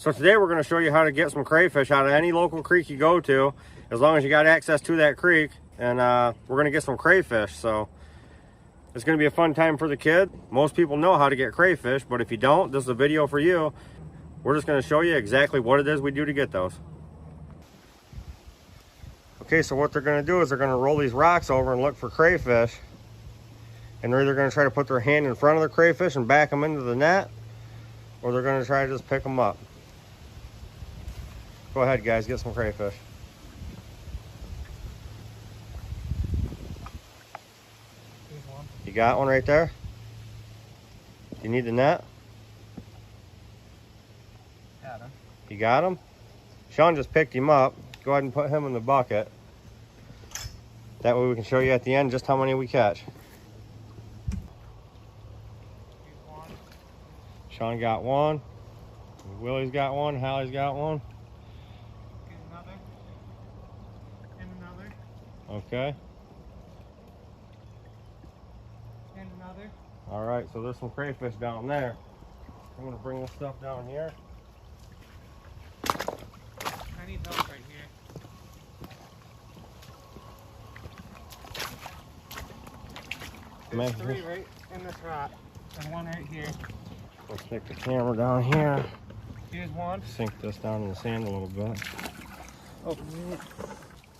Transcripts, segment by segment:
So today we're going to show you how to get some crayfish out of any local creek you go to, as long as you got access to that creek. And we're going to get some crayfish. So it's going to be a fun time for the kid. Most people know how to get crayfish, but if you don't, this is a video for you. We're just going to show you exactly what it is we do to get those. Okay, so what they're going to do is they're going to roll these rocks over and look for crayfish. And they're either going to try to put their hand in front of the crayfish and back them into the net, or they're going to try to just pick them up. Go ahead, guys, get some crayfish. You got one right there? Do you need the net? Got him. You got him? Sean just picked him up. Go ahead and put him in the bucket. That way we can show you at the end just how many we catch. Sean got one. Willie's got one. Hallie's got one. And another. Okay. And another. All right, so there's some crayfish down there. I'm gonna bring this stuff down here. I need help right here. There's three right in this rock, and one right here. Let's stick the camera down here. Here's one. Sink this down in the sand a little bit. Oh.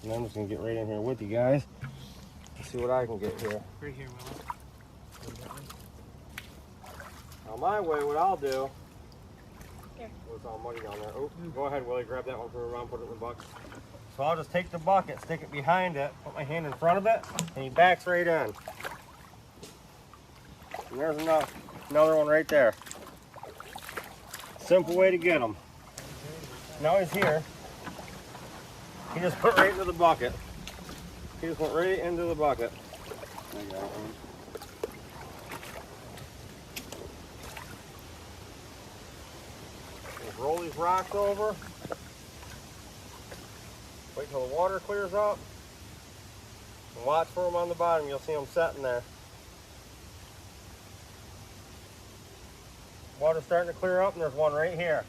And I'm just gonna get right in here with you guys. Let's see what I can get here. Right here, Willow. On my way, what I'll do. Oh, it's all muddy down there. Oh, go ahead, Willie. Grab that one from around, put it in the bucket. So I'll just take the bucket, stick it behind it, put my hand in front of it, and he backs right in. And there's another one right there. Simple way to get them. Now he's here. He just put right into the bucket. He just went right into the bucket. I got one. Just roll these rocks over. Wait till the water clears up. And watch for them on the bottom. You'll see them setting there. Water's starting to clear up, and there's one right here.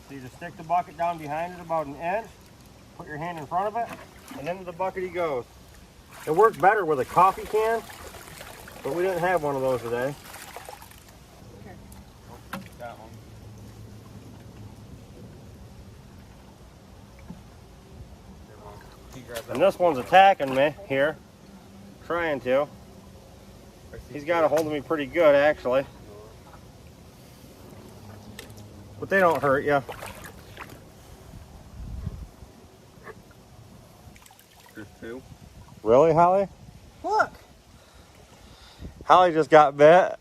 So you just stick the bucket down behind it about an inch, put your hand in front of it, and into the bucket he goes. It worked better with a coffee can, but we didn't have one of those today. Okay. Oh, got one. And this one's attacking me here, trying to. He's got a hold of me pretty good, actually. But they don't hurt you. There's two. Really, Holly? Look! Holly just got bit.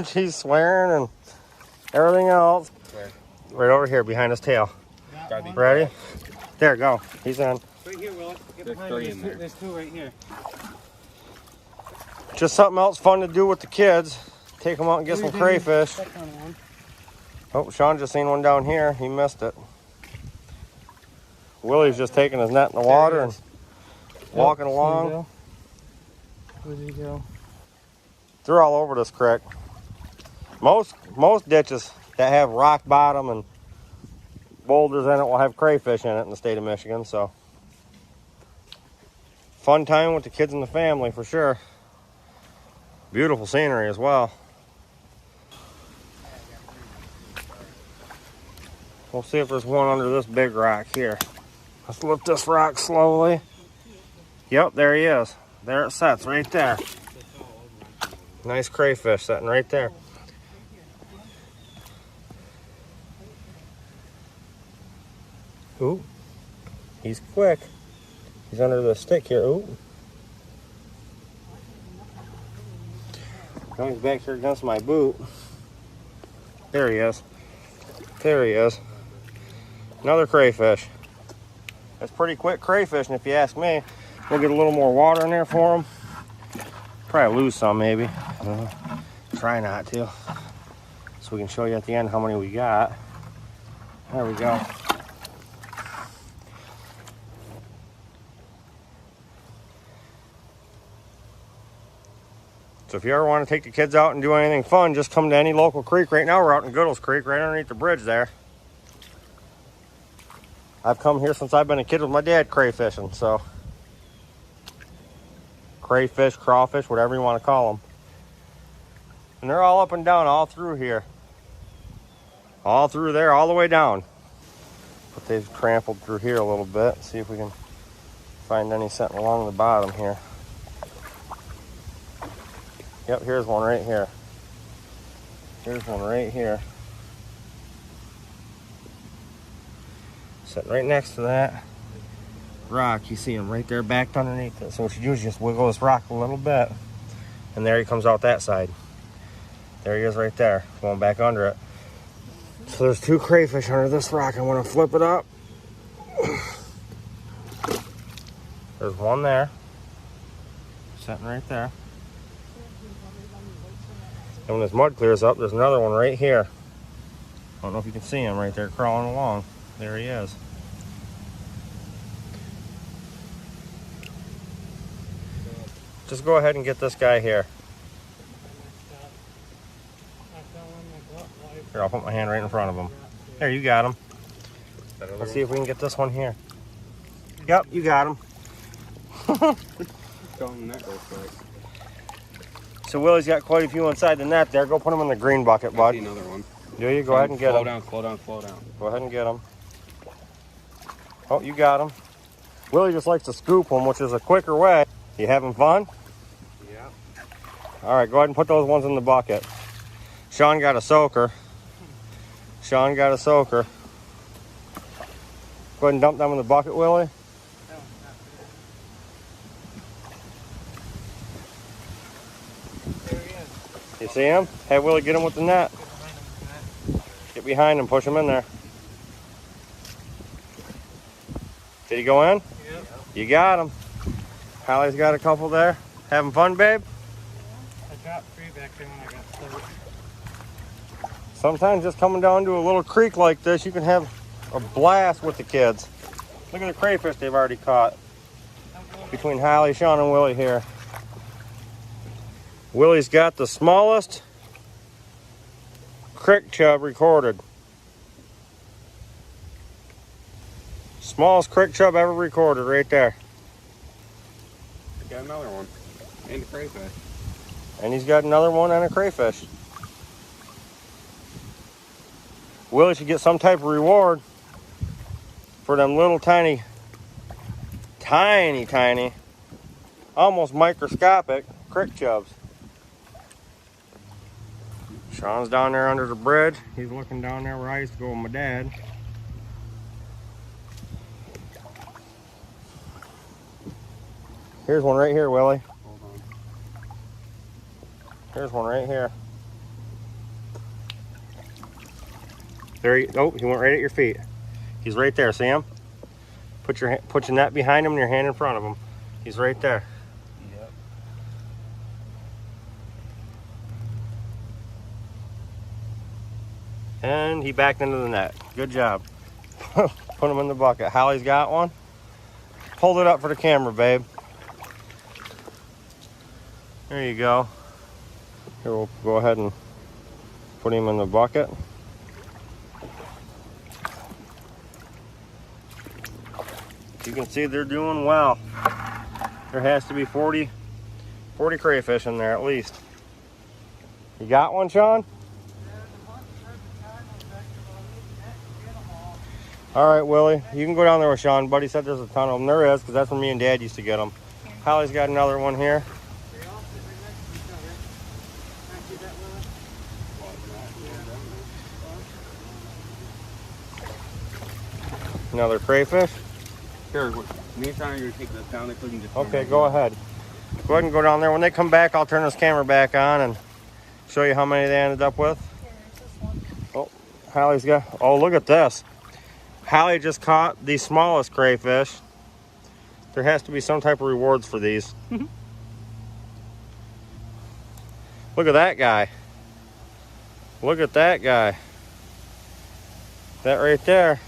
She's swearing and everything else. Where? Right over here behind his tail. Ready? There, go. He's in. Right here, Willow. Get There's behind three me. in there. There's two right here. Just something else fun to do with the kids. Take them out and get some crayfish. That's on one. Oh, Sean just seen one down here. He missed it. Willie's just taking his net in the water and walking along. Where'd he go? They're all over this creek. Most ditches that have rock bottom and boulders in it will have crayfish in it in the state of Michigan. So fun time with the kids and the family for sure. Beautiful scenery as well. We'll see if there's one under this big rock here. Let's lift this rock slowly. Yep, there he is. There it sets right there. Nice crayfish sitting right there. Ooh, he's quick. He's under the stick here. Ooh. Now he's back here against my boot. There he is. There he is. Another crayfish. That's pretty quick crayfishing if you ask me. We'll get a little more water in there for him. Probably lose some maybe. Try not to. So we can show you at the end how many we got. There we go. So if you ever want to take the kids out and do anything fun, just come to any local creek. Right now we're out in Goodles Creek, right underneath the bridge there. I've come here since I've been a kid with my dad crayfishing, so. Crayfish, crawfish, whatever you want to call them. And they're all up and down, all through here. All through there, all the way down. But they've trampled through here a little bit. See if we can find any sitting along the bottom here. Yep, here's one right here. Here's one right here. Sitting right next to that rock. You see him right there backed underneath it. So what you do is just wiggle this rock a little bit. And there he comes out that side. There he is right there, going back under it. So there's 2 crayfish under this rock. I'm gonna flip it up. There's one there, sitting right there. And when this mud clears up, there's another one right here. I don't know if you can see him right there crawling along. There he is. Just go ahead and get this guy here. Here, I'll put my hand right in front of him. There, you got him. Let's see if we can get this one here. Yep, you got him. So Willie's got quite a few inside the net there. Go put them in the green bucket, bud. I see another one. Do you? Go ahead and get them. Slow down. Go ahead and get them. Oh, you got them. Willie just likes to scoop them, which is a quicker way. You having fun? Yeah. All right, go ahead and put those ones in the bucket. Sean got a soaker. Go ahead and dump them in the bucket, Willie. There he is. You see him? Hey, Willie, get him with the net. Get behind him, push him in there. Did he go in? Yep. You got him. Hallie's got a couple there. Having fun, babe? I dropped 3 back there when I got started. Sometimes just coming down to a little creek like this, you can have a blast with the kids. Look at the crayfish they've already caught. Between Hallie, Sean, and Willie here. Willie's got the smallest crick chub recorded. Smallest crick chub ever recorded right there. I got another one. And a crayfish. And he's got another one and a crayfish. Willie should get some type of reward for them little tiny, almost microscopic crick chubs. Sean's down there under the bridge. He's looking down there where I used to go with my dad. Here's one right here, Willie. Hold on. Here's one right here. There he, oh, he went right at your feet. He's right there, see him? Put your net behind him and your hand in front of him. He's right there. Yep. And he backed into the net. Good job. Put him in the bucket. Hallie's got one. Hold it up for the camera, babe. There you go. Here, we'll go ahead and put him in the bucket. You can see they're doing well. There has to be 40 crayfish in there at least. You got one, Sean? All right, Willie, you can go down there with Sean. Buddy said there's a ton of them. There is, because that's where me and Dad used to get them. Hallie's got another one here. Another crayfish. Here, me and Sean are going to take this down. They couldn't just. Okay, go ahead. Go ahead and go down there. When they come back, I'll turn this camera back on and show you how many they ended up with. Oh, Hallie's got, oh, look at this. Hallie just caught the smallest crayfish. There has to be some type of rewards for these. Look at that guy. Look at that guy. That right there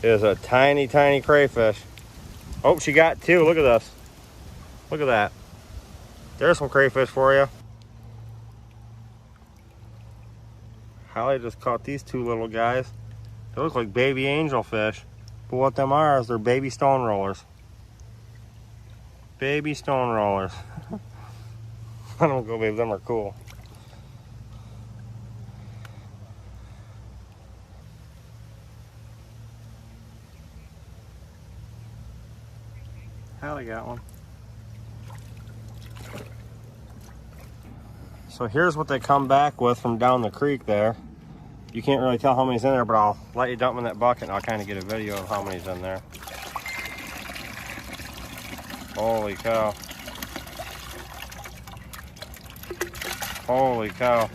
is a tiny crayfish. Oh, she got 2. Look at this. Look at that. There's some crayfish for you. Hallie just caught these 2 little guys. They look like baby angelfish. But what them are is they're baby stone rollers. Baby stone rollers. I don't go, babe. Them are cool. Hallie got one. So here's what they come back with from down the creek there. You can't really tell how many's in there, but I'll let you dump them in that bucket and I'll kind of get a video of how many's in there. Holy cow. Holy cow.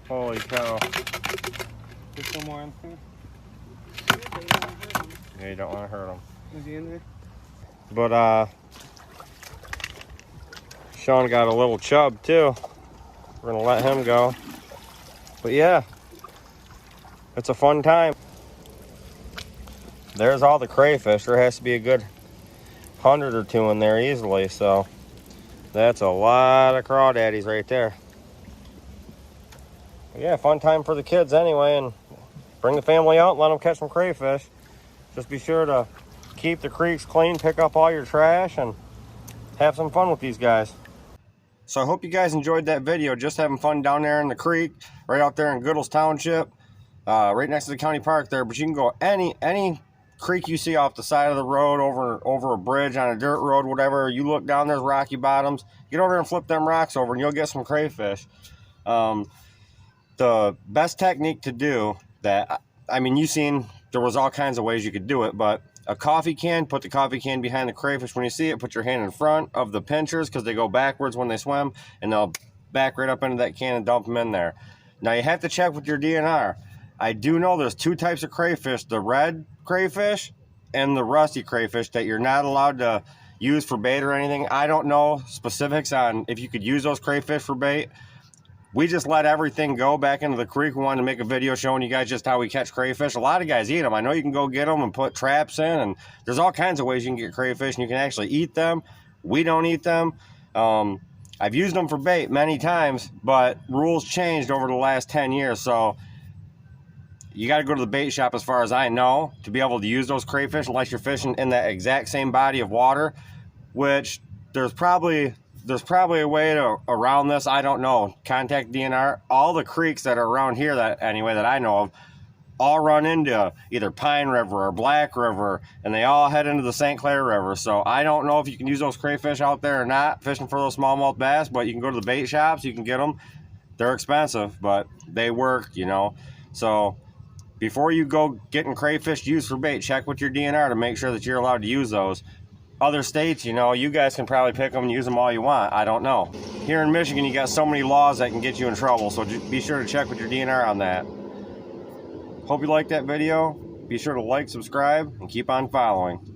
Holy cow. There's some more in there. Yeah, you don't want to hurt them. Is he in there? But Sean got a little chub too. We're gonna let him go. But yeah, it's a fun time. There's all the crayfish. There has to be a good 100 or 2 in there easily. So that's a lot of crawdaddies right there. But yeah, fun time for the kids anyway, and bring the family out and let them catch some crayfish. Just be sure to keep the creeks clean, pick up all your trash, and have some fun with these guys. So I hope you guys enjoyed that video. Just having fun down there in the creek, right out there in Goodles Township, right next to the county park there. But you can go any creek you see off the side of the road, over a bridge, on a dirt road, whatever. You look down, there's rocky bottoms. Get over there and flip them rocks over and you'll get some crayfish. The best technique to do that, I mean, you've seen, there was all kinds of ways you could do it, but a coffee can, put the coffee can behind the crayfish. When you see it, put your hand in front of the pinchers because they go backwards when they swim, and they'll back right up into that can and dump them in there. Now you have to check with your DNR. I do know there's 2 types of crayfish, the red crayfish and the rusty crayfish, that you're not allowed to use for bait or anything. I don't know specifics on if you could use those crayfish for bait. We just let everything go back into the creek. We wanted to make a video showing you guys just how we catch crayfish. A lot of guys eat them. I know you can go get them and put traps in, and there's all kinds of ways you can get crayfish, and you can actually eat them. We don't eat them. I've used them for bait many times, but rules changed over the last 10 years. So you got to go to the bait shop, as far as I know, to be able to use those crayfish, unless you're fishing in that exact same body of water, which there's probably a way around this. I don't know. Contact DNR. All the creeks that are around here, that I know of, all run into either Pine River or Black River, and they all head into the St. Clair River. So I don't know if you can use those crayfish out there or not, fishing for those smallmouth bass, but you can go to the bait shops, you can get them. They're expensive, but they work, you know. So before you go getting crayfish used for bait, check with your DNR to make sure that you're allowed to use those. Other states, you know, you guys can probably pick them and use them all you want. I don't know. Here in Michigan, you got so many laws that can get you in trouble, so be sure to check with your DNR on that. Hope you liked that video. Be sure to like, subscribe, and keep on following.